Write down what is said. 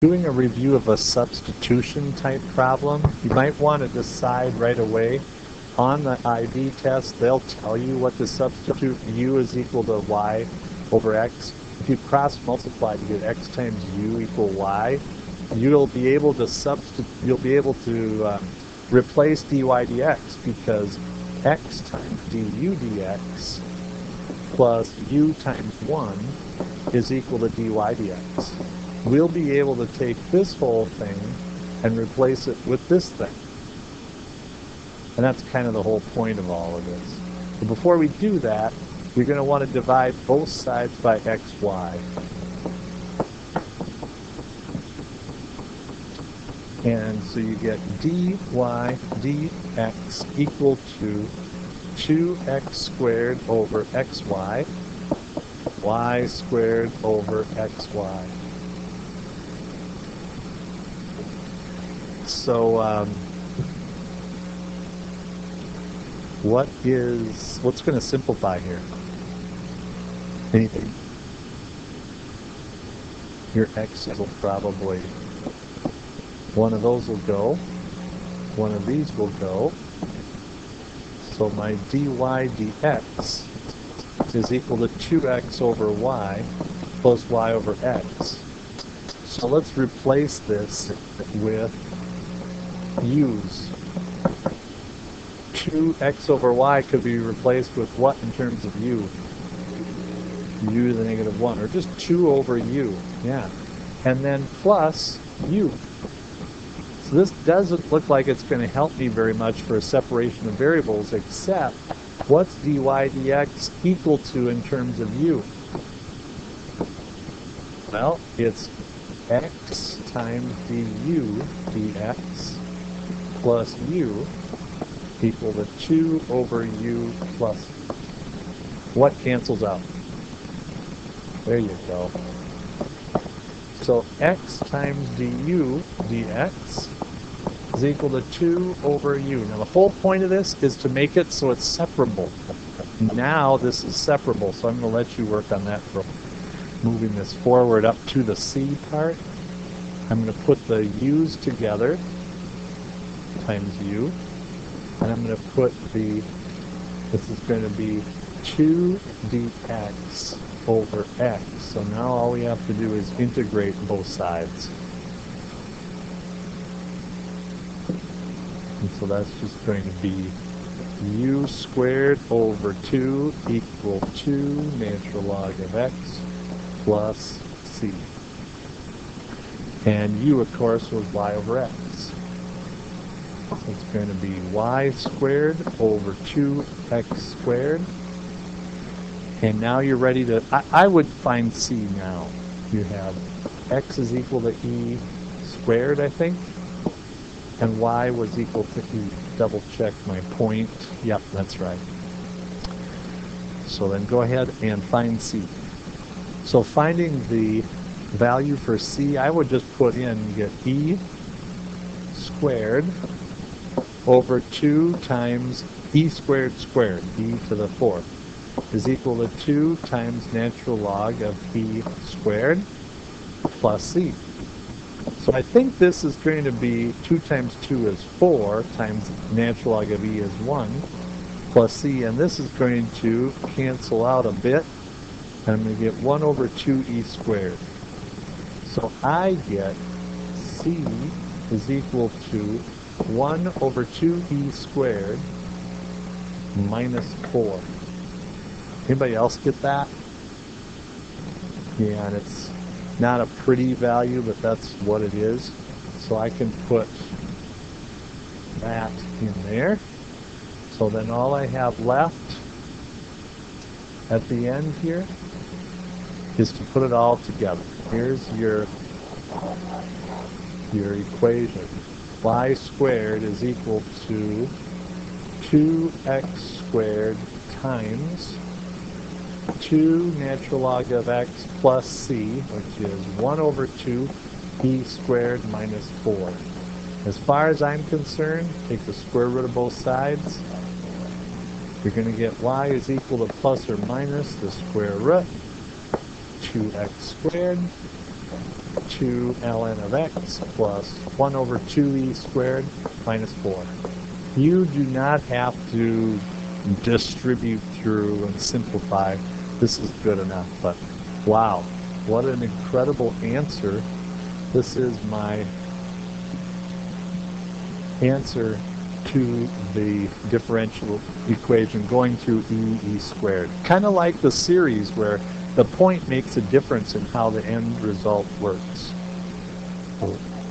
Doing a review of a substitution type problem, you might want to decide right away on the ID test. They'll tell you what to substitute. U is equal to y over x. If you cross multiply to get x times u equal y, you'll be able to replace dy dx, because x times du dx plus u times 1 is equal to dy dx. We'll be able to take this whole thing and replace it with this thing. And that's kind of the whole point of all of this. But before we do that, we're going to want to divide both sides by xy. And so you get dy dx equal to 2x squared over xy, y squared over xy. So what's going to simplify here? Anything? Your x's will probably, one of those will go, one of these will go. So my dy dx is equal to 2x over y plus y over x. So let's replace this with u's. 2x over y could be replaced with what in terms of u? U to the negative 1, or just 2 over u, yeah. And then plus u. So this doesn't look like it's going to help me very much for a separation of variables, except what's dy dx equal to in terms of u? Well, it's x times du dx plus u equal to 2 over u plus. What cancels out? There you go. So x times du dx is equal to 2 over u. Now the whole point of this is to make it so it's separable. Now this is separable, so I'm going to let you work on that for moving this forward up to the c part. I'm going to put the u's together times u, and I'm going to put this is going to be 2 dx over x. So now all we have to do is integrate both sides. And so that's just going to be u squared over 2 equal 2 natural log of x plus c. And u, of course, was y over x. So it's going to be y squared over 2x squared. And now you're ready to, I would find c now. You have x is equal to e squared, I think. And y was equal to e. Double check my point. Yep, that's right. So then go ahead and find c. So finding the value for c, I would just put in, you get e squared over 2 times e squared squared, e to the 4th, is equal to 2 times natural log of e squared plus c. So I think this is going to be 2 times 2 is 4 times natural log of e is 1 plus c, and this is going to cancel out a bit, and I'm going to get 1 over 2e squared. So I get c is equal to 1 over 2e squared minus 4. Anybody else get that? Yeah, and it's not a pretty value, but that's what it is. So I can put that in there. So then all I have left at the end here is to put it all together. Here's your equation. Y squared is equal to 2x squared times 2 natural log of x plus c, which is 1 over 2 e squared minus 4. As far as I'm concerned, take the square root of both sides. You're going to get y is equal to plus or minus the square root 2x squared 2 ln of x plus 1 over 2e squared minus 4. You do not have to distribute through and simplify. This is good enough, but wow, what an incredible answer. This is my answer to the differential equation going through e squared. Kind of like the series where the point makes a difference in how the end result works.